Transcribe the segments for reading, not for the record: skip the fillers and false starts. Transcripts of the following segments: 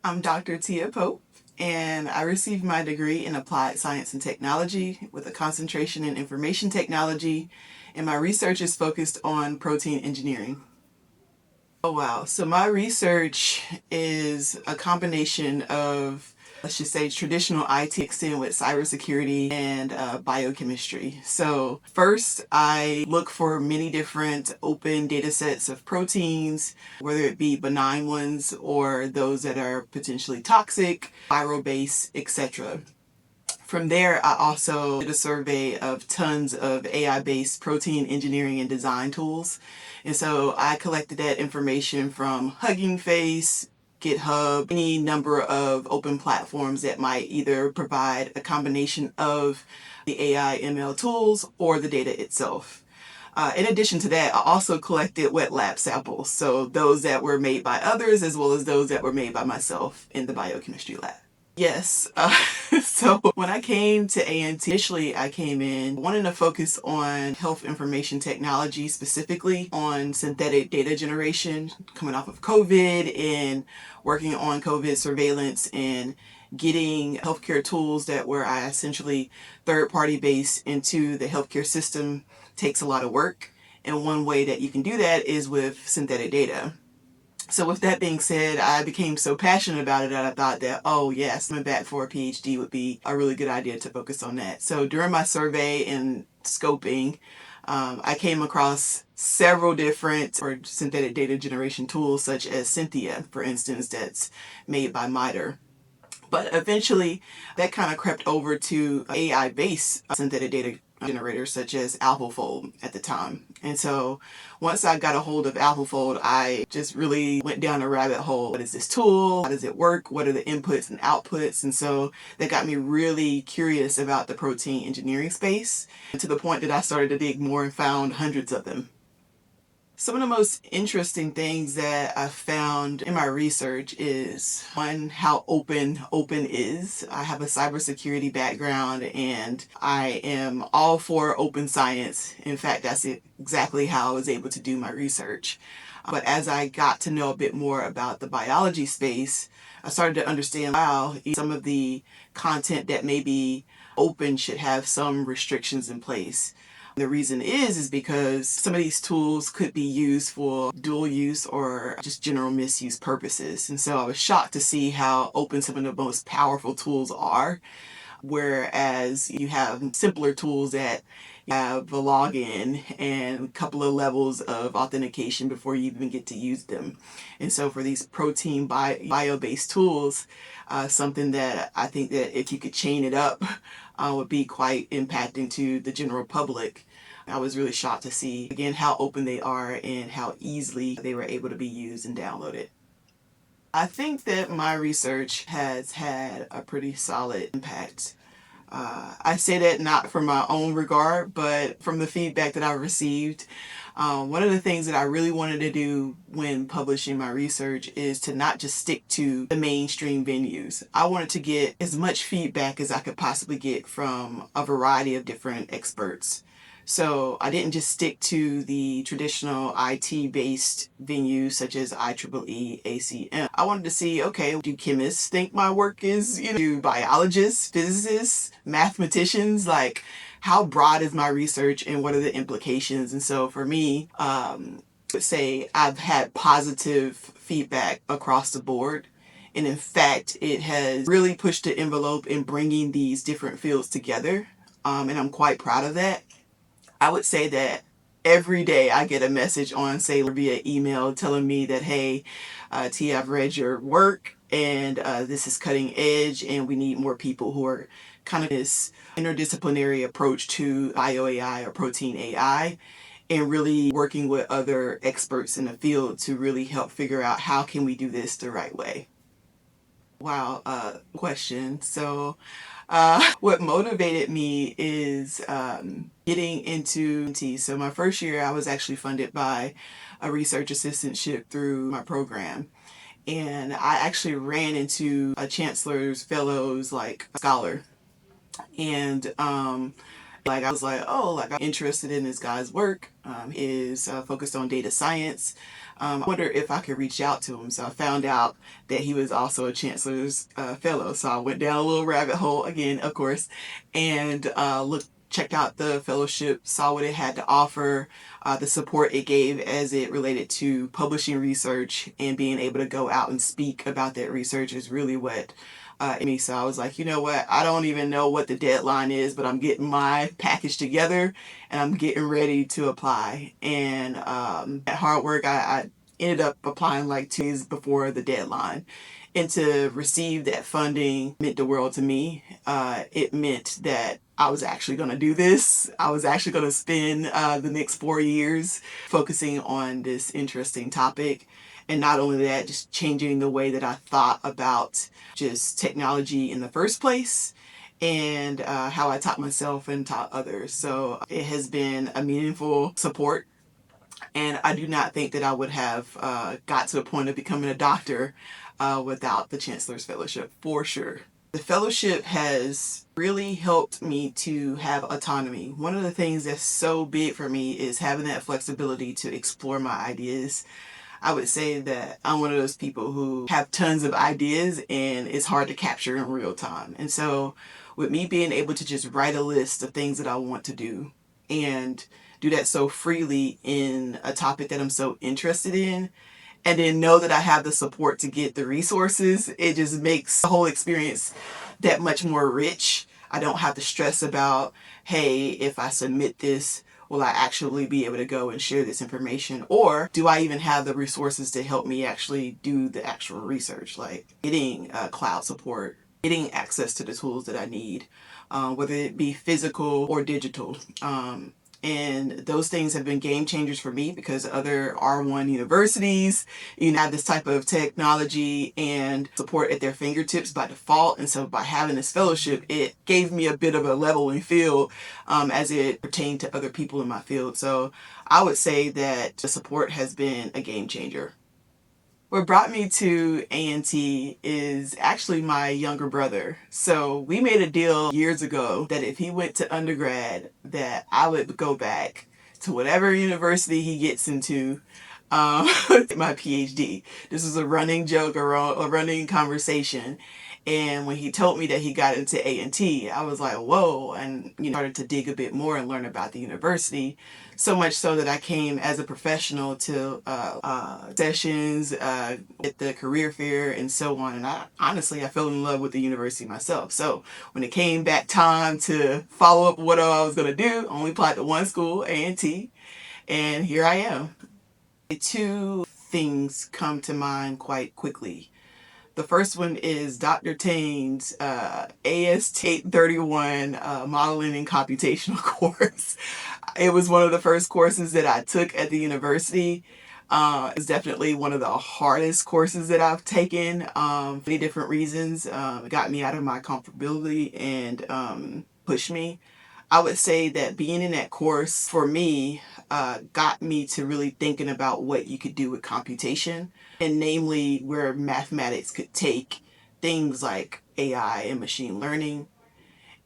I'm Dr. Tia Pope, and I received my degree in Applied Science and Technology with a concentration in Information Technology, and my research is focused on protein engineering. Oh wow, so my research is a combination of, let's just say, traditional IT mixed in with cybersecurity and biochemistry. So first, I look for many different open data sets of proteins, whether it be benign ones or those that are potentially toxic, viral based, etc. From there, I also did a survey of tons of AI-based protein engineering and design tools. And so I collected that information from Hugging Face, GitHub, any number of open platforms that might either provide a combination of the AI ML tools or the data itself. In addition to that, I also collected wet lab samples, so those that were made by others as well as those that were made by myself in the biochemistry lab. Yes. So when I came to A&T, initially I came in wanting to focus on health information technology, specifically on synthetic data generation coming off of COVID and working on COVID surveillance and getting healthcare tools that were essentially third-party based into the healthcare system takes a lot of work. And one way that you can do that is with synthetic data. So with that being said, I became so passionate about it that I thought that, oh yes, coming back for a PhD would be a really good idea to focus on that. So during my survey and scoping, I came across several different or synthetic data generation tools, such as Cynthia, for instance, that's made by MITRE. But eventually that kind of crept over to AI-based synthetic data generators such as AlphaFold at the time. And so once I got a hold of AlphaFold, I just really went down a rabbit hole. What is this tool? How does it work? What are the inputs and outputs? And so that got me really curious about the protein engineering space, to the point that I started to dig more and found hundreds of them. Some of the most interesting things that I found in my research is, one, how open is. I have a cybersecurity background and I am all for open science. In fact, that's exactly how I was able to do my research. But as I got to know a bit more about the biology space, I started to understand, wow, some of the content that may be open should have some restrictions in place. The reason is because some of these tools could be used for dual use or just general misuse purposes. And so I was shocked to see how open some of the most powerful tools are, whereas you have simpler tools that have a login and a couple of levels of authentication before you even get to use them. And so for these protein bio-based tools, something that I think that if you could chain it up would be quite impacting to the general public. I was really shocked to see, again, how open they are and how easily they were able to be used and downloaded. I think that my research has had a pretty solid impact. I say that not from my own regard, but from the feedback that I've received. One of the things that I really wanted to do when publishing my research is to not just stick to the mainstream venues. I wanted to get as much feedback as I could possibly get from a variety of different experts. So I didn't just stick to the traditional IT-based venues such as IEEE, ACM. I wanted to see, okay, do chemists think my work is, do biologists, physicists, mathematicians, like how broad is my research and what are the implications? And so for me, I would say I've had positive feedback across the board. And in fact, it has really pushed the envelope in bringing these different fields together. And I'm quite proud of that. I would say that every day I get a message on, say, via email telling me that, hey, T, I've read your work and this is cutting edge and we need more people who are kind of this interdisciplinary approach to bio AI or protein AI, and really working with other experts in the field to really help figure out how can we do this the right way. Wow, question. So what motivated me is getting into T. So my first year I was actually funded by a research assistantship through my program. And I actually ran into a chancellor's fellows like scholar. And Like I was like, oh, like I'm interested in this guy's work. Is focused on data science. I wonder if I could reach out to him. So I found out that he was also a chancellor's fellow. So I went down a little rabbit hole again, of course, and checked out the fellowship, saw what it had to offer, the support it gave as it related to publishing research, and being able to go out and speak about that research is really what me. So I was like, you know what? I don't even know what the deadline is, but I'm getting my package together and I'm getting ready to apply. And at hard work, I ended up applying like 2 days before the deadline. And to receive that funding meant the world to me. It meant that I was actually going to do this. I was actually going to spend the next 4 years focusing on this interesting topic. And not only that, just changing the way that I thought about just technology in the first place and how I taught myself and taught others. So it has been a meaningful support. And I do not think that I would have got to the point of becoming a doctor without the Chancellor's Fellowship, for sure. The fellowship has really helped me to have autonomy. One of the things that's so big for me is having that flexibility to explore my ideas. I would say that I'm one of those people who have tons of ideas and it's hard to capture in real time. And so with me being able to just write a list of things that I want to do and do that so freely in a topic that I'm so interested in, and then know that I have the support to get the resources, it just makes the whole experience that much more rich. I don't have to stress about, hey, if I submit this, will I actually be able to go and share this information? Or do I even have the resources to help me actually do the actual research? Like getting cloud support, getting access to the tools that I need, whether it be physical or digital. And those things have been game changers for me because other R1 universities, have this type of technology and support at their fingertips by default. And so by having this fellowship, it gave me a bit of a leveling field as it pertained to other people in my field. So I would say that the support has been a game changer. What brought me to A&T is actually my younger brother. So we made a deal years ago that if he went to undergrad, that I would go back to whatever university he gets into, my PhD. This was a running joke, a running conversation. And when he told me that he got into A&T, I was like, whoa, and started to dig a bit more and learn about the university. So much so that I came as a professional to sessions at the career fair and so on. And I fell in love with the university myself. So when it came back time to follow up what I was going to do, I only applied to one school, A&T, and here I am. Two things come to mind quite quickly. The first one is Dr. Tane's AST 831 Modeling and Computational course. It was one of the first courses that I took at the university. It's definitely one of the hardest courses that I've taken for many different reasons. It got me out of my comfortability and pushed me. I would say that being in that course for me got me to really thinking about what you could do with computation, and namely where mathematics could take things like AI and machine learning,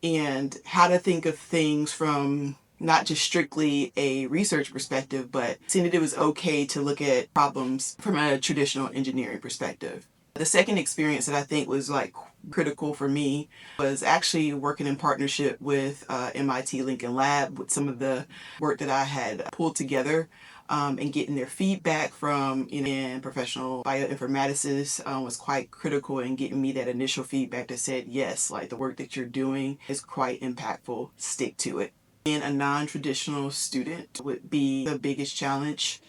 and how to think of things from not just strictly a research perspective, but seeing that it was okay to look at problems from a traditional engineering perspective. The second experience that I think was like critical for me was actually working in partnership with MIT Lincoln Lab with some of the work that I had pulled together and getting their feedback from and professional bioinformaticists was quite critical in getting me that initial feedback that said, yes, like the work that you're doing is quite impactful, stick to it. Being a non-traditional student would be the biggest challenge.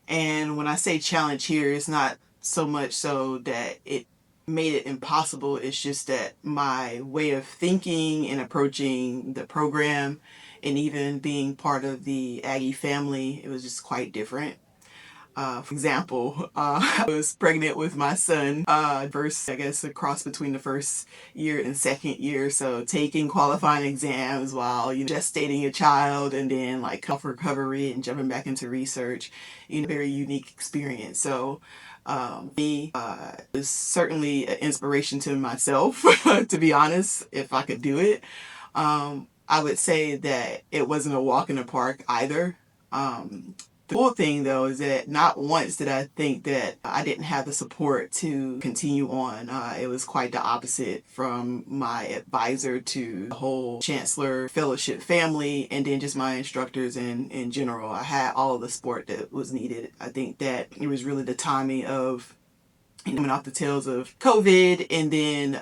And when I say challenge here, it's not so much so that it made it impossible. It's just that my way of thinking and approaching the program and even being part of the Aggie family, it was just quite different. For example, I was pregnant with my son, first, I guess, a cross between the first year and second year. So taking qualifying exams while, gestating a child and then like health recovery and jumping back into research, very unique experience. So me was certainly an inspiration to myself, to be honest, if I could do it. I would say that it wasn't a walk in the park either. The cool thing though is that not once did I think that I didn't have the support to continue on. It was quite the opposite, from my advisor to the whole chancellor fellowship family, and then just my instructors in general. I had all of the support that was needed. I think that it was really the timing of coming off the tails of COVID, and then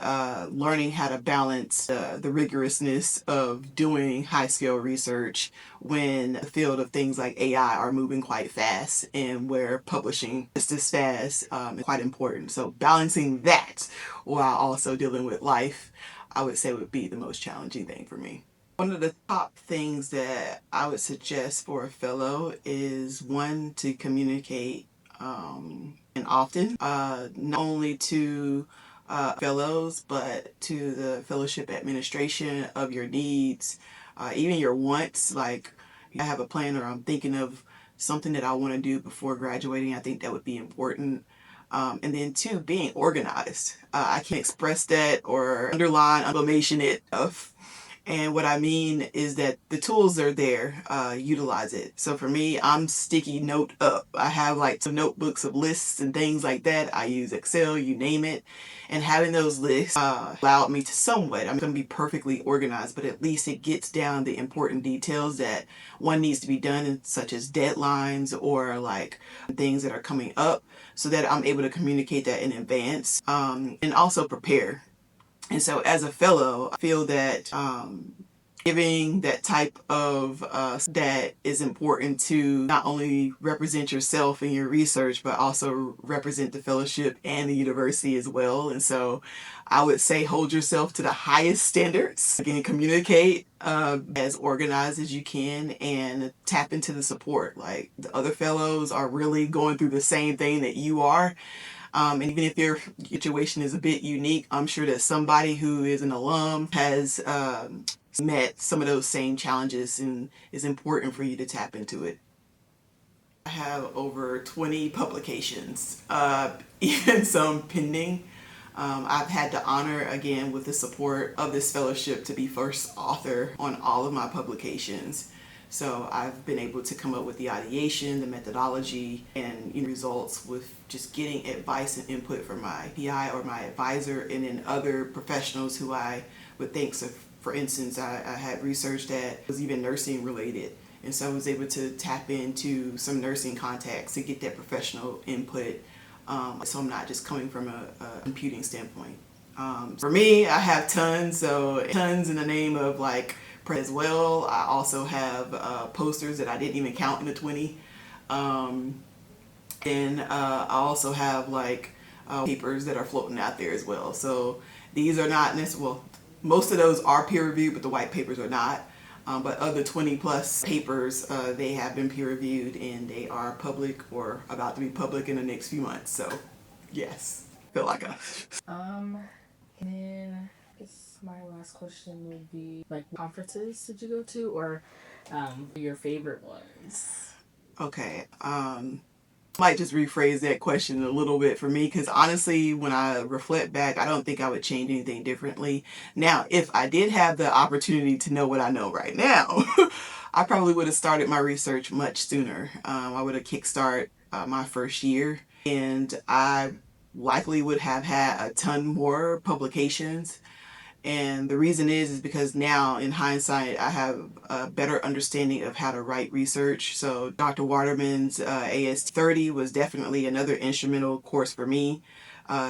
learning how to balance the rigorousness of doing high scale research when the field of things like AI are moving quite fast, and where publishing is this fast is quite important. So balancing that while also dealing with life, I would say would be the most challenging thing for me. One of the top things that I would suggest for a fellow is, one, to communicate and often, not only to fellows, but to the fellowship administration, of your needs, even your wants. Like, I have a plan, or I'm thinking of something that I want to do before graduating. I think that would be important. And then two, being organized. I can't express that or underline, exclamation it of. And what I mean is that the tools are there, utilize it. So for me, I'm sticky note up. I have like some notebooks of lists and things like that. I use Excel, you name it. And having those lists allowed me to somewhat, I'm going to be perfectly organized, but at least it gets down the important details that one needs to be done, such as deadlines or like things that are coming up, so that I'm able to communicate that in advance, and also prepare. And so as a fellow, I feel that giving that type of that is important to not only represent yourself in your research, but also represent the fellowship and the university as well. And so I would say hold yourself to the highest standards. Again, communicate as organized as you can, and tap into the support. Like, the other fellows are really going through the same thing that you are. And even if your situation is a bit unique, I'm sure that somebody who is an alum has met some of those same challenges, and it's important for you to tap into it. I have over 20 publications, even some pending. I've had the honor, again, with the support of this fellowship, to be first author on all of my publications. So I've been able to come up with the ideation, the methodology, and results with just getting advice and input from my PI or my advisor, and then other professionals who I would think. So for instance, I had research that was even nursing related. And so I was able to tap into some nursing contacts to get that professional input. So I'm not just coming from a computing standpoint. For me, I have tons, so tons in the name of like as well. I also have posters that I didn't even count in the 20. And I also have like papers that are floating out there as well. So these are not necessarily, well, most of those are peer reviewed, but the white papers are not. But of the 20 plus papers, they have been peer reviewed, and they are public or about to be public in the next few months. So yes, feel like a... And then I guess my last question would be, like, what conferences did you go to, or your favorite ones? Okay. Might just rephrase that question a little bit for me, because honestly, when I reflect back, I don't think I would change anything differently. Now, if I did have the opportunity to know what I know right now, I probably would have started my research much sooner. I would have kickstarted my first year, and I likely would have had a ton more publications. And the reason is because now, in hindsight, I have a better understanding of how to write research. So Dr. Waterman's AS 30 was definitely another instrumental course for me.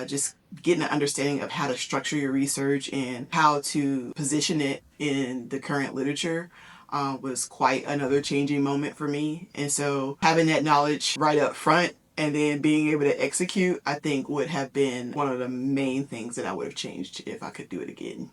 Just getting an understanding of how to structure your research and how to position it in the current literature was quite another changing moment for me. And so having that knowledge right up front and then being able to execute, I think would have been one of the main things that I would have changed if I could do it again.